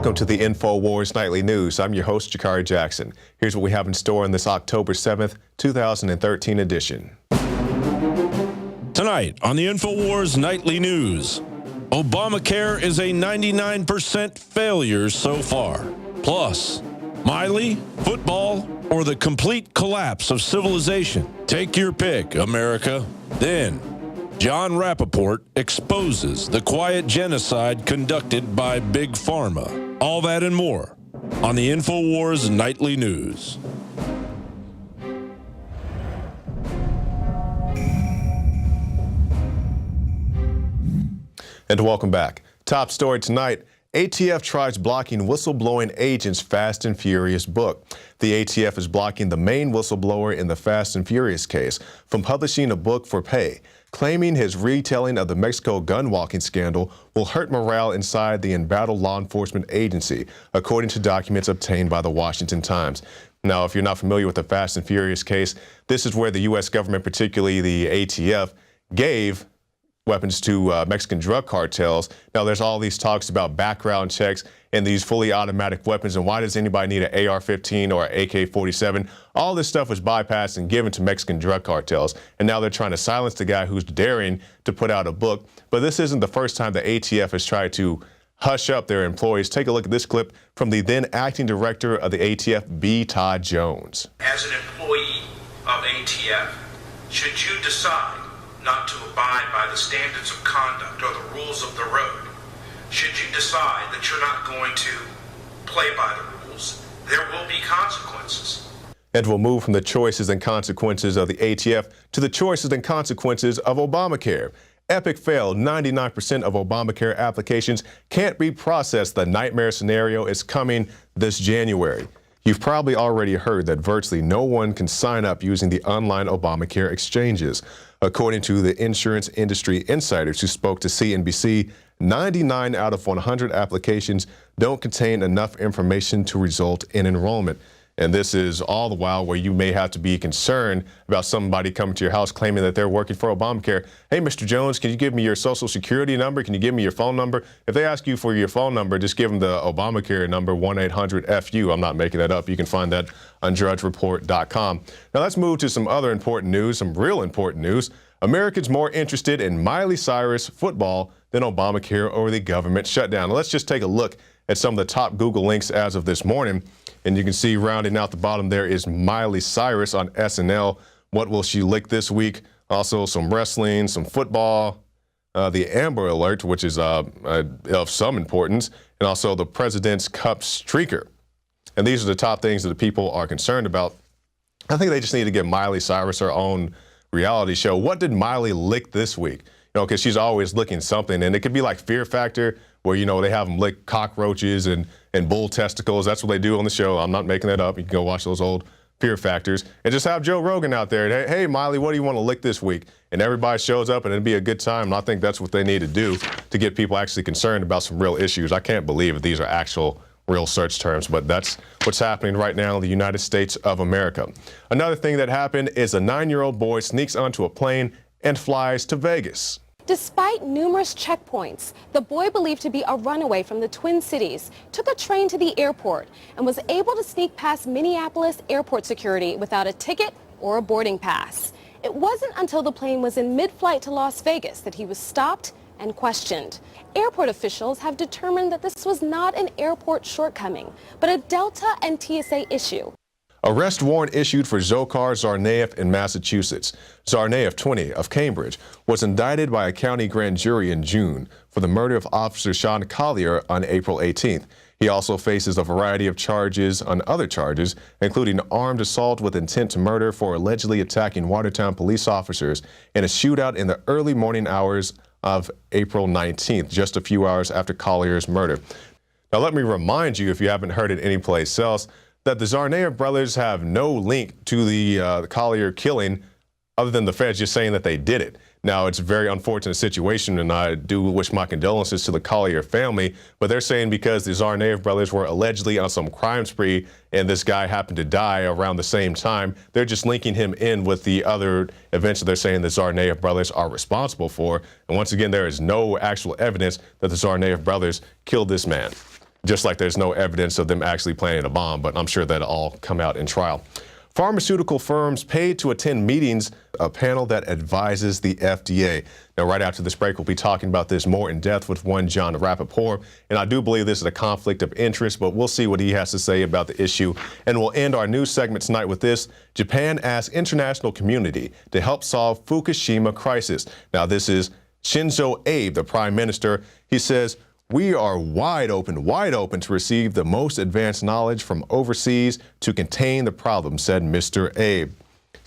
Welcome to the Infowars Nightly News. I'm your host, Jakari Jackson. Here's what we have in store in this October 7th, 2013 edition. Tonight on the Infowars Nightly News, Obamacare is a 99% failure so far. Plus, Miley, football, or the complete collapse of civilization? Take your pick, America. Then, John Rappoport exposes the quiet genocide conducted by Big Pharma. All that and more on the Infowars Nightly News. And welcome back. Top story tonight. ATF tries blocking whistleblowing agents' Fast and Furious book. The ATF is blocking the main whistleblower in the Fast and Furious case from publishing a book for pay, claiming his retelling of the Mexico gun-walking scandal will hurt morale inside the embattled law enforcement agency, according to documents obtained by the Washington Times. Now, if you're not familiar with the Fast and Furious case, this is where the U.S. government, particularly the ATF, gave weapons to Mexican drug cartels. Now, there's all these talks about background checks and these fully automatic weapons, and why does anybody need an AR-15 or an AK-47? All this stuff was bypassed and given to Mexican drug cartels, and now they're trying to silence the guy who's daring to put out a book. But this isn't the first time the ATF has tried to hush up their employees. Take a look at this clip from the then acting director of the ATF, B. Todd Jones. As an employee of ATF, should you decide not to abide by the standards of conduct or the rules of the road, should you decide that you're not going to play by the rules, there will be consequences. And we'll move from the choices and consequences of the ATF to the choices and consequences of Obamacare. Epic failed. 99% of Obamacare applications can't be processed. The nightmare scenario is coming this January. You've probably already heard that virtually no one can sign up using the online Obamacare exchanges. According to the insurance industry insiders who spoke to CNBC, 99 out of 100 applications don't contain enough information to result in enrollment. And this is all the while where you may have to be concerned about somebody coming to your house claiming that they're working for Obamacare. Hey, Mr. Jones, can you give me your social security number? Can you give me your phone number? If they ask you for your phone number, just give them the Obamacare number, 1-800-FU. I'm not making that up. You can find that on drudgereport.com. Now let's move to some other important news, some real important news. Americans more interested in Miley Cyrus football than Obamacare or the government shutdown. Now, let's just take a look at some of the top Google links as of this morning. And you can see rounding out the bottom there is Miley Cyrus on SNL. What will she lick this week? Also some wrestling, some football, the Amber Alert, which is of some importance, and also the President's Cup streaker. And these are the top things that the people are concerned about. I think they just need to give Miley Cyrus her own reality show. What did Miley lick this week? You know, because she's always licking something, and it could be like Fear Factor, where, you know, they have them lick cockroaches and bull testicles. That's what they do on the show. I'm not making that up. You can go watch those old Fear Factors. And just have Joe Rogan out there. Hey, Miley, what do you want to lick this week? And everybody shows up, and it'd be a good time. And I think that's what they need to do to get people actually concerned about some real issues. I can't believe that these are actual real search terms, but that's what's happening right now in the United States of America. Another thing that happened is a 9-year-old boy sneaks onto a plane and flies to Vegas. Despite numerous checkpoints, the boy, believed to be a runaway from the Twin Cities, took a train to the airport and was able to sneak past Minneapolis airport security without a ticket or a boarding pass. It wasn't until the plane was in mid-flight to Las Vegas that he was stopped and questioned. Airport officials have determined that this was not an airport shortcoming, but a Delta and TSA issue. Arrest warrant issued for Dzhokhar Tsarnaev in Massachusetts. Tsarnaev, 20, of Cambridge, was indicted by a county grand jury in June for the murder of Officer Sean Collier on April 18th. He also faces a variety of charges on other charges, including armed assault with intent to murder for allegedly attacking Watertown police officers in a shootout in the early morning hours of April 19th, just a few hours after Collier's murder. Now, let me remind you, if you haven't heard it anyplace else, that the Tsarnaev brothers have no link to the Collier killing other than the feds just saying that they did it. Now, it's a very unfortunate situation, and I do wish my condolences to the Collier family, but they're saying because the Tsarnaev brothers were allegedly on some crime spree and this guy happened to die around the same time, they're just linking him in with the other events that they're saying the Tsarnaev brothers are responsible for. And once again, there is no actual evidence that the Tsarnaev brothers killed this man. just like there's no evidence of them actually planning a bomb, but I'm sure that'll all come out in trial. Pharmaceutical firms paid to attend meetings, a panel that advises the FDA. Now, right after this break, we'll be talking about this more in depth with one John Rappoport. And I do believe this is a conflict of interest, but we'll see what he has to say about the issue. And we'll end our news segment tonight with this. Japan asks international community to help solve Fukushima crisis. Now, this is Shinzo Abe, the prime minister. He says, "We are wide open to receive the most advanced knowledge from overseas to contain the problem," said Mr. Abe.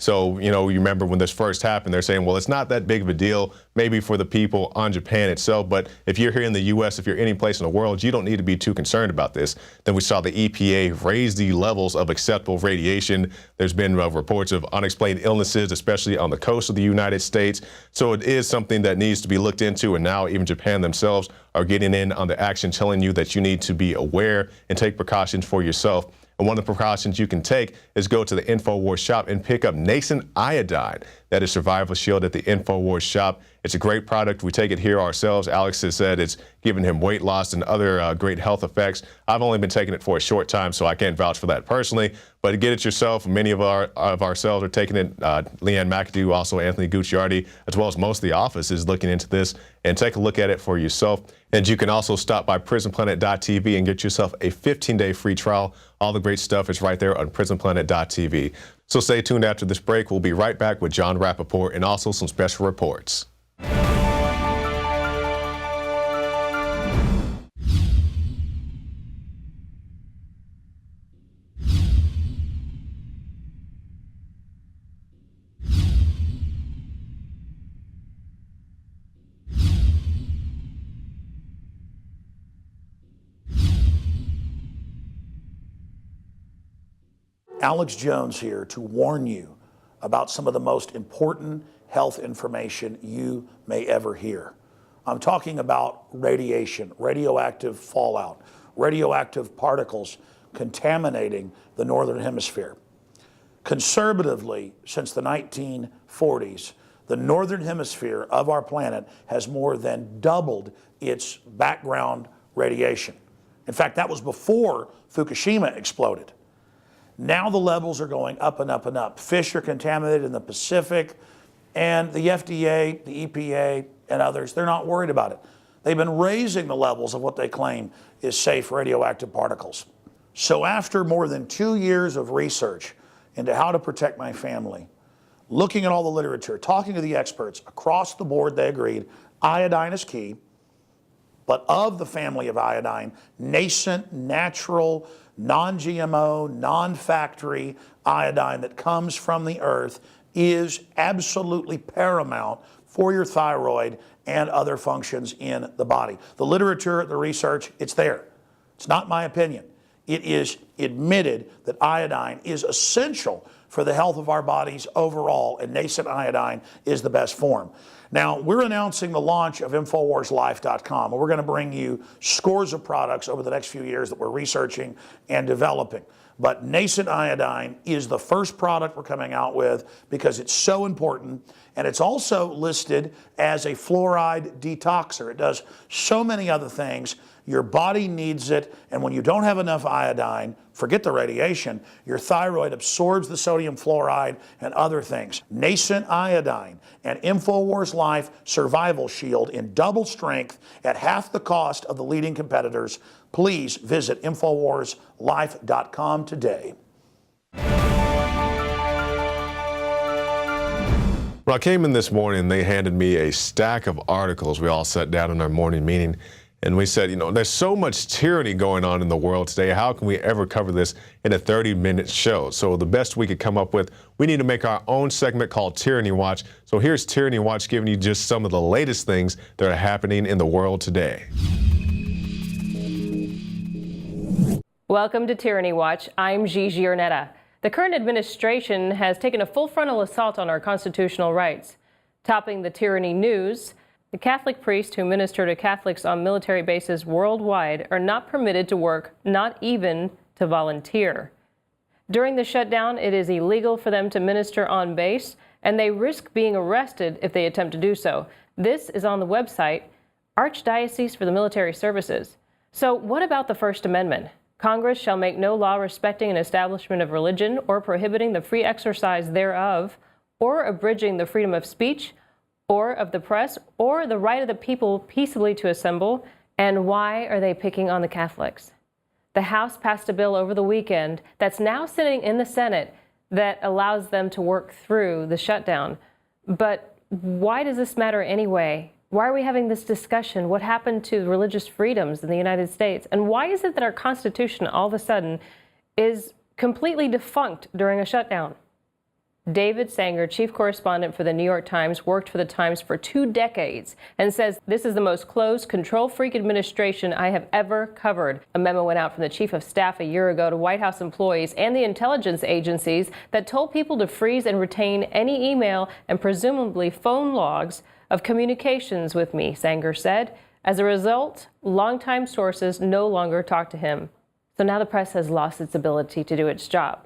So, you remember when this first happened, they're saying, well, it's not that big of a deal, maybe for the people on Japan itself. But if you're here in the U.S., if you're any place in the world, you don't need to be too concerned about this. Then we saw the EPA raise the levels of acceptable radiation. There's been reports of unexplained illnesses, especially on the coast of the United States. So it is something that needs to be looked into. And now even Japan themselves are getting in on the action, telling you that you need to be aware and take precautions for yourself. And one of the precautions you can take is go to the Infowars shop and pick up nascent iodine. That is Survival Shield at the Infowars shop. It's a great product. We take it here ourselves. Alex has said it's given him weight loss and other great health effects. I've only been taking it for a short time, so I can't vouch for that personally. But get it yourself. Many of ourselves are taking it. Leanne McAdoo, also Anthony Gucciardi, as well as most of the office is looking into this. And take a look at it for yourself. And you can also stop by PrisonPlanet.tv and get yourself a 15-day free trial. All the great stuff is right there on PrisonPlanet.tv. So stay tuned after this break. We'll be right back with John Rappoport and also some special reports. Alex Jones here to warn you about some of the most important health information you may ever hear. I'm talking about radiation, radioactive fallout, radioactive particles contaminating the Northern Hemisphere. Conservatively, since the 1940s, the Northern Hemisphere of our planet has more than doubled its background radiation. In fact, that was before Fukushima exploded. Now the levels are going up and up and up. Fish are contaminated in the Pacific, and the FDA, the EPA, and others, they're not worried about it. They've been raising the levels of what they claim is safe radioactive particles. So after more than 2 years of research into how to protect my family, looking at all the literature, talking to the experts, across the board they agreed iodine is key, but of the family of iodine, nascent, natural, non-GMO, non-factory iodine that comes from the earth is absolutely paramount for your thyroid and other functions in the body. The literature, the research, it's there. It's not my opinion. It is admitted that iodine is essential for the health of our bodies overall, and nascent iodine is the best form. Now, we're announcing the launch of InfoWarsLife.com, and we're going to bring you scores of products over the next few years that we're researching and developing. But nascent iodine is the first product we're coming out with because it's so important, and it's also listed as a fluoride detoxer. It does so many other things. Your body needs it, and when you don't have enough iodine, forget the radiation, your thyroid absorbs the sodium fluoride and other things. Nascent iodine and InfoWars Life Survival Shield in double strength at half the cost of the leading competitors. Please visit InfoWarsLife.com today. When I came in this morning, they handed me a stack of articles. We all sat down in our morning meeting. And we said, there's so much tyranny going on in the world today. How can we ever cover this in a 30-minute show? So the best we could come up with, we need to make our own segment called Tyranny Watch. So here's Tyranny Watch giving you just some of the latest things that are happening in the world today. Welcome to Tyranny Watch. I'm Gigi Ornetta. The current administration has taken a full frontal assault on our constitutional rights. Topping the tyranny news, the Catholic priests who minister to Catholics on military bases worldwide are not permitted to work, not even to volunteer. During the shutdown, it is illegal for them to minister on base, and they risk being arrested if they attempt to do so. This is on the website, Archdiocese for the Military Services. So what about the First Amendment? Congress shall make no law respecting an establishment of religion or prohibiting the free exercise thereof, or abridging the freedom of speech, or of the press, or the right of the people peaceably to assemble. And why are they picking on the Catholics? The House passed a bill over the weekend that's now sitting in the Senate that allows them to work through the shutdown. But why does this matter anyway? Why are we having this discussion? What happened to religious freedoms in the United States? And why is it that our Constitution all of a sudden is completely defunct during a shutdown? David Sanger, chief correspondent for the New York Times, worked for the Times for 2 decades and says this is the most closed, control-freak administration I have ever covered. A memo went out from the chief of staff a year ago to White House employees and the intelligence agencies that told people to freeze and retain any email and presumably phone logs of communications with me, Sanger said. As a result, longtime sources no longer talk to him. So now the press has lost its ability to do its job.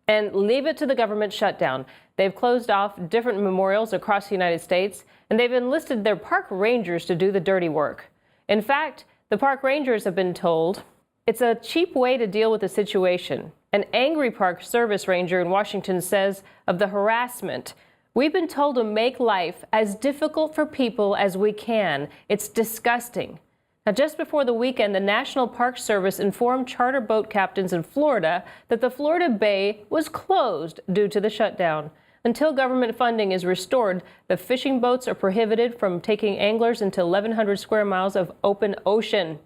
And leave it to the government shutdown. They've closed off different memorials across the United States, and they've enlisted their park rangers to do the dirty work. In fact, the park rangers have been told it's a cheap way to deal with the situation. An angry park service ranger in Washington says of the harassment, "We've been told to make life as difficult for people as we can. It's disgusting." Now, just before the weekend, the National Park Service informed charter boat captains in Florida that the Florida Bay was closed due to the shutdown. Until government funding is restored, the fishing boats are prohibited from taking anglers into 1,100 square miles of open ocean.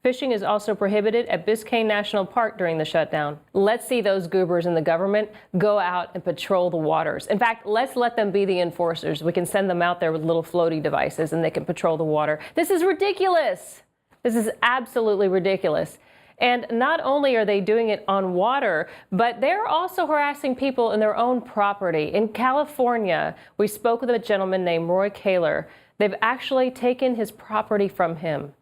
Fishing is also prohibited at Biscayne National Park during the shutdown. Let's see those goobers in the government go out and patrol the waters. In fact, let's let them be the enforcers. We can send them out there with little floaty devices and they can patrol the water. This is ridiculous. This is absolutely ridiculous. And not only are they doing it on water, but they're also harassing people in their own property. In California, we spoke with a gentleman named Roy Kaler. They've actually taken his property from him.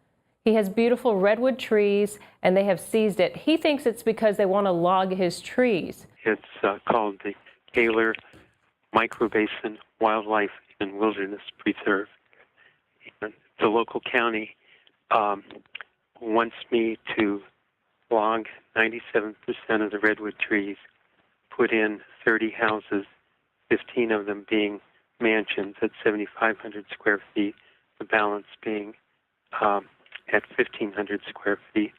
He has beautiful redwood trees, and they have seized it. He thinks it's because they want to log his trees. It's called the Kaler Microbasin Wildlife and Wilderness Preserve. And the local county wants me to log 97% of the redwood trees, put in 30 houses, 15 of them being mansions at 7,500 square feet, the balance being at 1,500 square feet.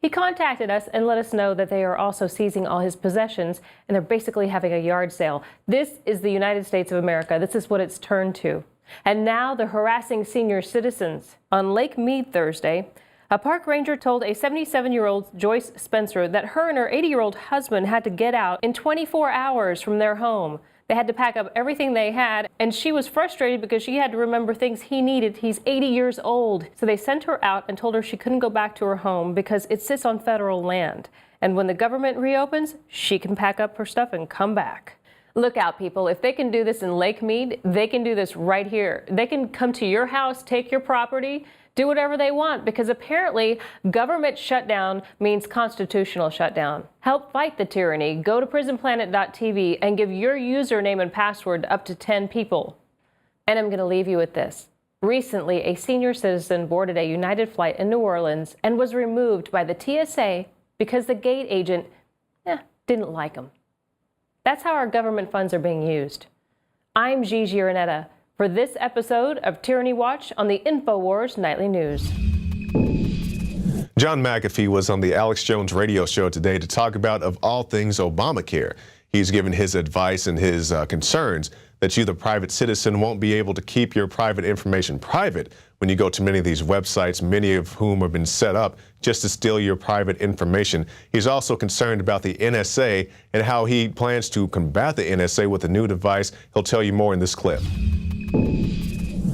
He contacted us and let us know that they are also seizing all his possessions, and they're basically having a yard sale. This is the United States of America. This is what it's turned to. And now they're harassing senior citizens. On Lake Mead Thursday, a park ranger told a 77-year-old Joyce Spencer that her and her 80-year-old husband had to get out in 24 hours from their home. They had to pack up everything they had, and she was frustrated because she had to remember things he needed. He's 80 years old. So they sent her out and told her she couldn't go back to her home because it sits on federal land. And when the government reopens, she can pack up her stuff and come back. Look out, people. If they can do this in Lake Mead, they can do this right here. They can come to your house, take your property, do whatever they want, because apparently government shutdown means constitutional shutdown. Help fight the tyranny. Go to PrisonPlanet.tv and give your username and password to up to 10 people. And I'm going to leave you with this. Recently, a senior citizen boarded a United flight in New Orleans and was removed by the TSA because the gate agent didn't like him. That's how our government funds are being used. I'm Gigi Giornetta for this episode of Tyranny Watch on the Infowars Nightly News. John McAfee was on the Alex Jones radio show today to talk about, of all things, Obamacare. He's given his advice and his concerns that you, the private citizen, won't be able to keep your private information private when you go to many of these websites, many of whom have been set up just to steal your private information. He's also concerned about the NSA and how he plans to combat the NSA with a new device. He'll tell you more in this clip.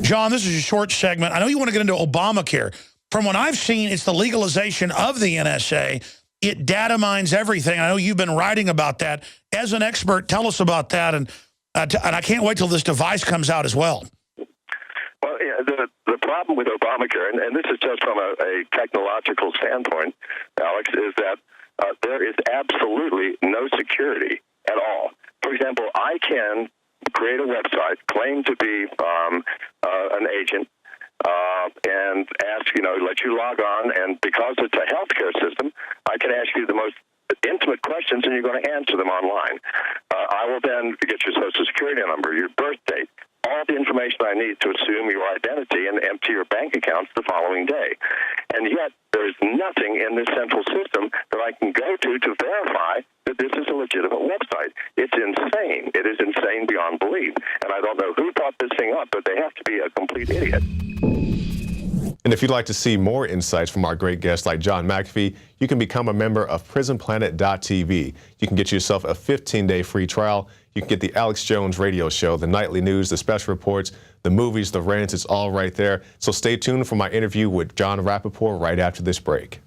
John, this is a short segment. I know you want to get into Obamacare. From what I've seen, it's the legalization of the NSA. It data mines everything. I know you've been writing about that. As an expert, tell us about that. And I can't wait till this device comes out as well. Well, yeah, the problem with Obamacare, and this is just from a technological standpoint, Alex, is that there is absolutely no security at all. For example, I can create a website, claim to be an agent, and ask let you log on, and because it's a healthcare system, I can ask you the most intimate questions, and you're going to answer them online. I will then get your Social Security number, your birth date, all the information I need to assume your identity and empty your bank accounts the following day. And yet, there is nothing in this central system that I can go to verify that this is a legitimate website. It's insane. It is insane beyond belief. And I don't know who thought this thing up, but they have to be a complete idiot. And if you'd like to see more insights from our great guests like John McAfee, you can become a member of PrisonPlanet.tv. You can get yourself a 15-day free trial. You can get the Alex Jones radio show, the nightly news, the special reports, the movies, the rants. It's all right there. So stay tuned for my interview with John Rappoport right after this break.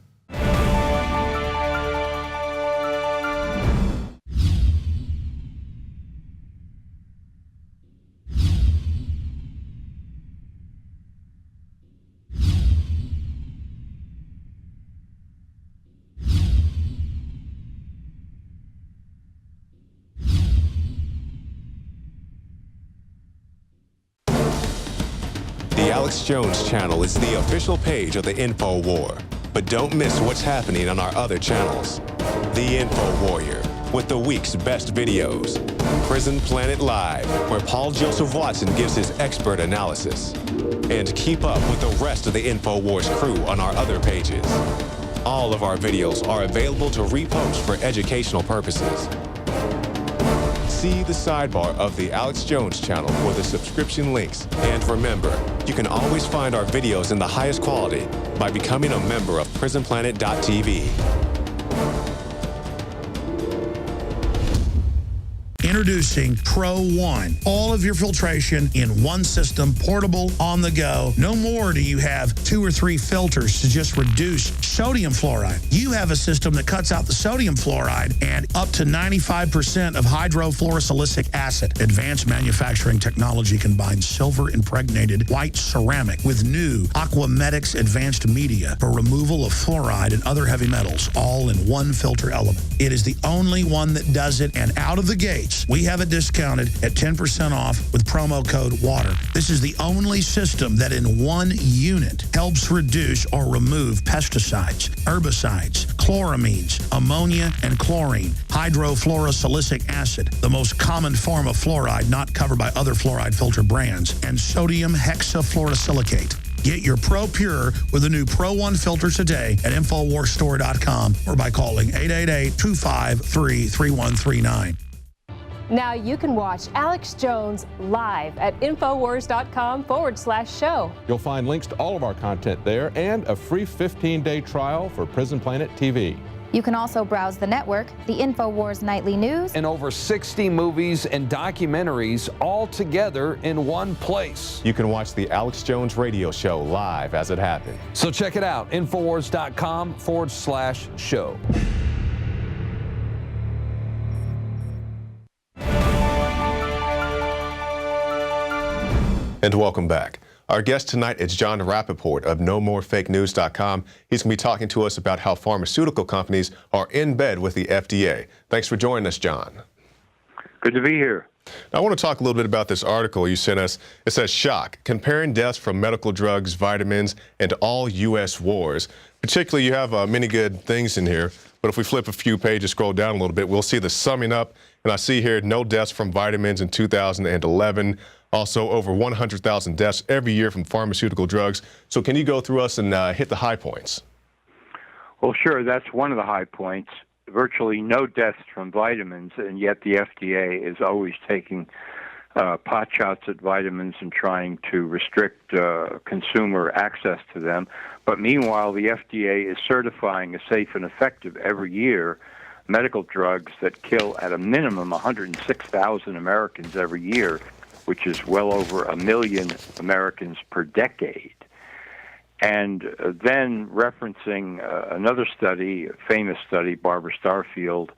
The Alex Jones channel is the official page of the Infowar. But don't miss what's happening on our other channels. The Info Warrior, with the week's best videos. Prison Planet Live, where Paul Joseph Watson gives his expert analysis. And keep up with the rest of the Infowars crew on our other pages. All of our videos are available to repost for educational purposes. See the sidebar of the Alex Jones channel for the subscription links. And remember, you can always find our videos in the highest quality by becoming a member of PrisonPlanet.tv. Introducing Pro One. All of your filtration in one system, portable, on the go. No more do you have 2 or 3 filters to just reduce sodium fluoride. You have a system that cuts out the sodium fluoride and up to 95% of hydrofluorosilicic acid. Advanced manufacturing technology combines silver-impregnated white ceramic with new Aquamedics advanced media for removal of fluoride and other heavy metals, all in one filter element. It is the only one that does it, and out of the gates, we have it discounted at 10% off with promo code WATER. This is the only system that in one unit helps reduce or remove pesticides, herbicides, chloramines, ammonia, and chlorine, hydrofluorosilicic acid, the most common form of fluoride not covered by other fluoride filter brands, and sodium hexafluorosilicate. Get your Pro Pure with the new Pro One filter today at InfoWarsStore.com or by calling 888-253-3139. Now you can watch Alex Jones live at Infowars.com/show. You'll find links to all of our content there and a free 15-day trial for Prison Planet TV. You can also browse the network, the Infowars Nightly News, and over 60 movies and documentaries all together in one place. You can watch the Alex Jones radio show live as it happens. So check it out, Infowars.com/show. And welcome back. Our guest tonight is John Rappoport of NoMoreFakeNews.com. He's going to be talking to us about how pharmaceutical companies are in bed with the FDA. Thanks for joining us, John. Good to be here. Now, I want to talk a little bit about this article you sent us. It says, shock, comparing deaths from medical drugs, vitamins, and all U.S. wars. Particularly, you have many good things in here, but if we flip a few pages, scroll down a little bit, we'll see the summing up. And I see here no deaths from vitamins in 2011. Also, over 100,000 deaths every year from pharmaceutical drugs. So can you go through us and hit the high points? Well, sure. That's one of the high points. Virtually no deaths from vitamins, and yet the FDA is always taking pot shots at vitamins and trying to restrict consumer access to them. But meanwhile, the FDA is certifying as safe and effective every year medical drugs that kill at a minimum 106,000 Americans every year, which is well over 1 million Americans per decade. And then referencing another study, a famous study, Barbara Starfield,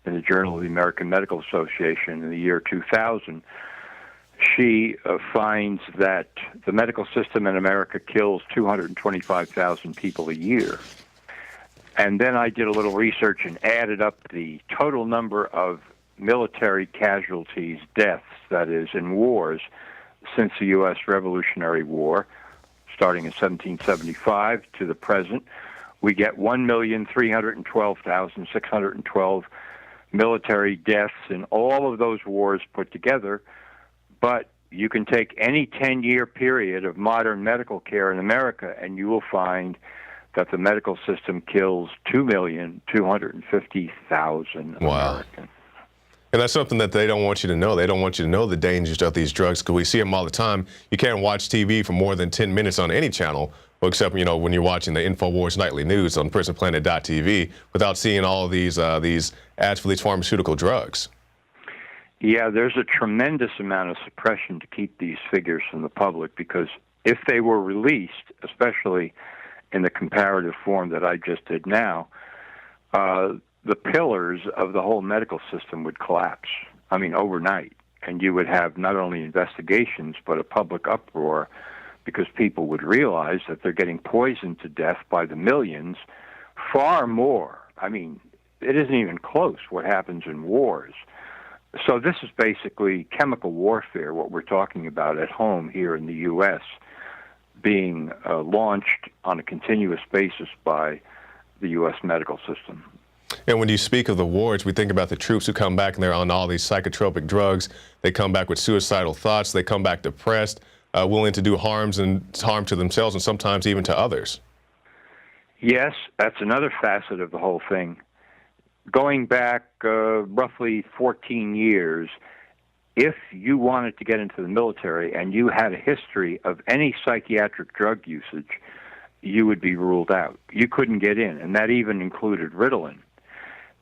in the Journal of the American Medical Association in the year 2000, she finds that the medical system in America kills 225,000 people a year. And then I did a little research and added up the total number of military casualties, deaths, that is, in wars since the U.S. Revolutionary War, starting in 1775 to the present, we get 1,312,612 military deaths in all of those wars put together. But you can take any 10-year period of modern medical care in America, and you will find that the medical system kills 2,250,000 Americans. And that's something that they don't want you to know. They don't want you to know the dangers of these drugs, because we see them all the time. You can't watch TV for more than 10 minutes on any channel, except, you know, when you're watching the Infowars nightly news on PrisonPlanet.tv, without seeing all of these ads for these pharmaceutical drugs. Yeah, there's a tremendous amount of suppression to keep these figures from the public, because if they were released, especially in the comparative form that I just did now, the pillars of the whole medical system would collapse, I mean, overnight. And you would have not only investigations, but a public uproar, because people would realize that they're getting poisoned to death by the millions, far more. I mean, it isn't even close what happens in wars. So this is basically chemical warfare, what we're talking about at home here in the U.S., being launched on a continuous basis by the U.S. medical system. And when you speak of the wars, we think about the troops who come back and they're on all these psychotropic drugs. They come back with suicidal thoughts. They come back depressed, willing to do harm to themselves and sometimes even to others. Yes, that's another facet of the whole thing. Going back roughly 14 years, if you wanted to get into the military and you had a history of any psychiatric drug usage, you would be ruled out. You couldn't get in, and that even included Ritalin.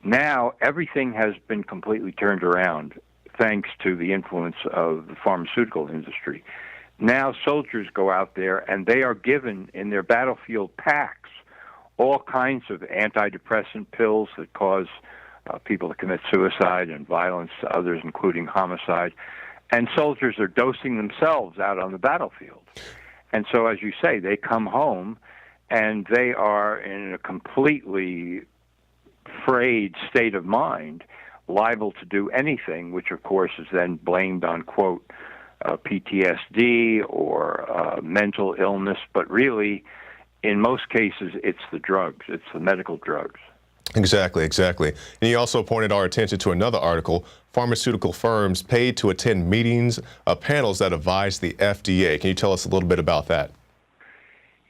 Now, everything has been completely turned around thanks to the influence of the pharmaceutical industry. Now, soldiers go out there and they are given in their battlefield packs all kinds of antidepressant pills that cause people to commit suicide and violence to others, including homicide. And soldiers are dosing themselves out on the battlefield. And so, as you say, they come home and they are in a completely frayed state of mind, liable to do anything, which of course is then blamed on, quote, PTSD or mental illness. But really, in most cases, it's the drugs. It's the medical drugs. Exactly, exactly. And you also pointed our attention to another article, pharmaceutical firms paid to attend meetings of panels that advise the FDA. Can you tell us a little bit about that?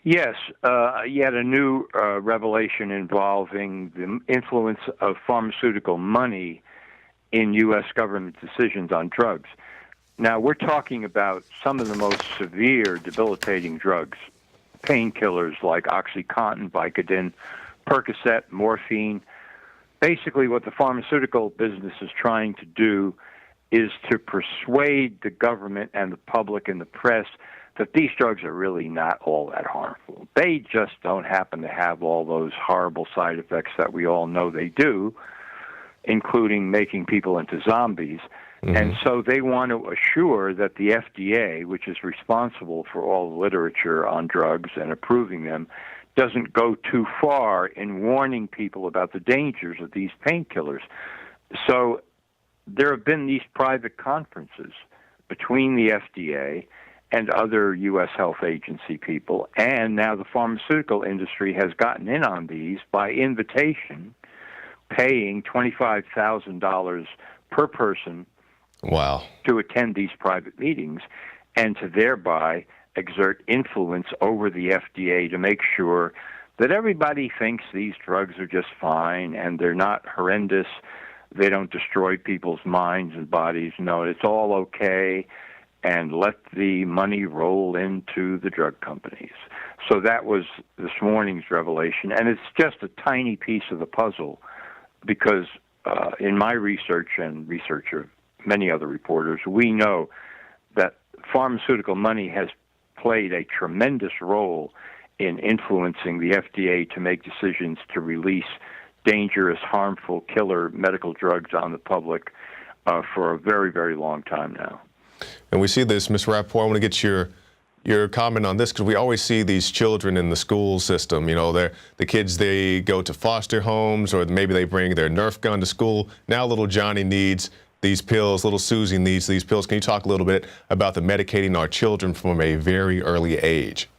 Yes, yet a new revelation involving the influence of pharmaceutical money in U.S. government decisions on drugs. Now, we're talking about some of the most severe debilitating drugs, painkillers like OxyContin, Vicodin, Percocet, morphine. Basically, what the pharmaceutical business is trying to do is to persuade the government and the public and the press that these drugs are really not all that harmful. They just don't happen to have all those horrible side effects that we all know they do, including making people into zombies. Mm-hmm. And so they want to assure that the FDA, which is responsible for all the literature on drugs and approving them, doesn't go too far in warning people about the dangers of these painkillers. So there have been these private conferences between the FDA and other U.S. health agency people, and now the pharmaceutical industry has gotten in on these by invitation, paying $25,000 per person to attend these private meetings and to thereby exert influence over the FDA to make sure that everybody thinks these drugs are just fine and they're not horrendous, they don't destroy people's minds and bodies. No, it's all okay, and let the money roll into the drug companies. So that was this morning's revelation, and it's just a tiny piece of the puzzle because in my research and research of many other reporters, we know that pharmaceutical money has played a tremendous role in influencing the FDA to make decisions to release dangerous, harmful, killer medical drugs on the public for a very, very long time now. And we see this, Ms. Rappoport, I want to get your comment on this, because we always see these children in the school system. You know, the kids, they go to foster homes, or maybe they bring their Nerf gun to school. Now little Johnny needs these pills, little Susie needs these pills. Can you talk a little bit about the medicating our children from a very early age?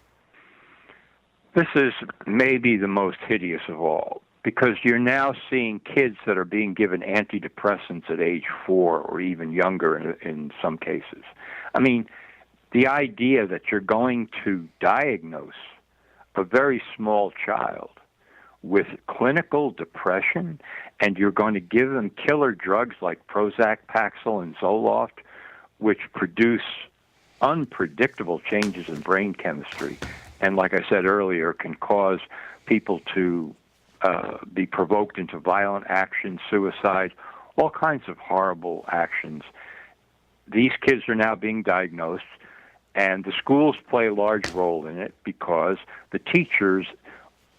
This is maybe the most hideous of all, because you're now seeing kids that are being given antidepressants at age 4 or even younger in some cases. I mean, the idea that you're going to diagnose a very small child with clinical depression and you're going to give them killer drugs like Prozac, Paxil, and Zoloft, which produce unpredictable changes in brain chemistry, and like I said earlier, can cause people to be provoked into violent action, suicide, all kinds of horrible actions. These kids are now being diagnosed, and the schools play a large role in it because the teachers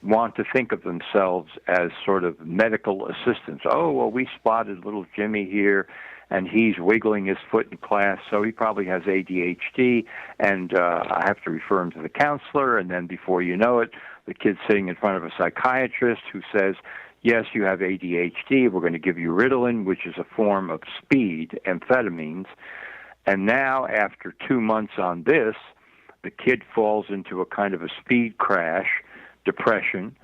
want to think of themselves as sort of medical assistants. Oh, well, we spotted little Jimmy here, and he's wiggling his foot in class, so he probably has ADHD, and I have to refer him to the counselor, and then before you know it, the kid's sitting in front of a psychiatrist who says, yes, you have ADHD, we're going to give you Ritalin, which is a form of speed, amphetamines, and now after 2 months on this, the kid falls into a kind of a speed crash, depression,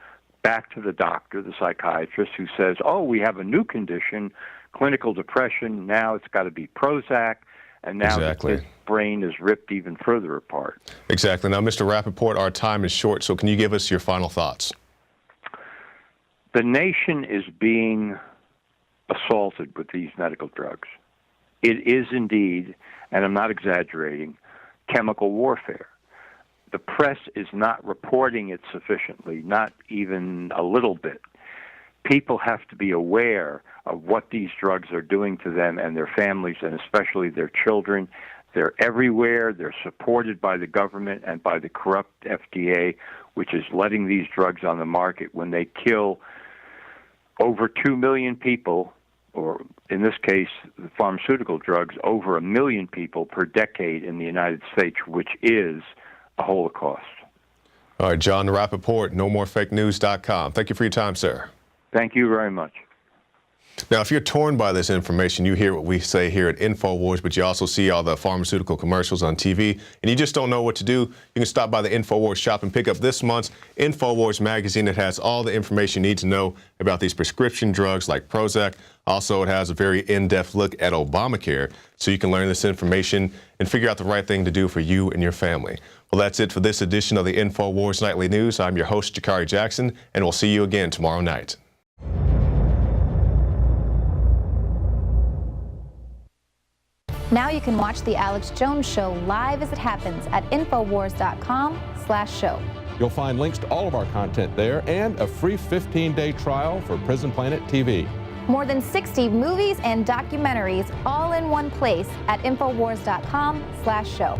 back to the doctor, the psychiatrist, who says, oh, we have a new condition, clinical depression, now it's got to be Prozac, and now the kid's brain is ripped even further apart. Exactly. Now, Mr. Rappoport, our time is short, so can you give us your final thoughts? The nation is being assaulted with these medical drugs. It is indeed, and I'm not exaggerating, chemical warfare. The press is not reporting it sufficiently, not even a little bit. People have to be aware of what these drugs are doing to them and their families, and especially their children. They're everywhere. They're supported by the government and by the corrupt FDA, which is letting these drugs on the market when they kill over 2 million people, or in this case, the pharmaceutical drugs, over 1 million people per decade in the United States, which is a holocaust. All right, John Rappoport, NoMoreFakeNews.com. Thank you for your time, sir. Thank you very much. Now, if you're torn by this information, you hear what we say here at Infowars, but you also see all the pharmaceutical commercials on TV, and you just don't know what to do, you can stop by the Infowars shop and pick up this month's Infowars magazine. It has all the information you need to know about these prescription drugs like Prozac. Also, it has a very in-depth look at Obamacare, so you can learn this information and figure out the right thing to do for you and your family. Well, that's it for this edition of the Infowars Nightly News. I'm your host, Jakari Jackson, and we'll see you again tomorrow night. Now you can watch The Alex Jones Show live as it happens at Infowars.com/show. You'll find links to all of our content there and a free 15-day trial for Prison Planet TV. More than 60 movies and documentaries all in one place at Infowars.com/show.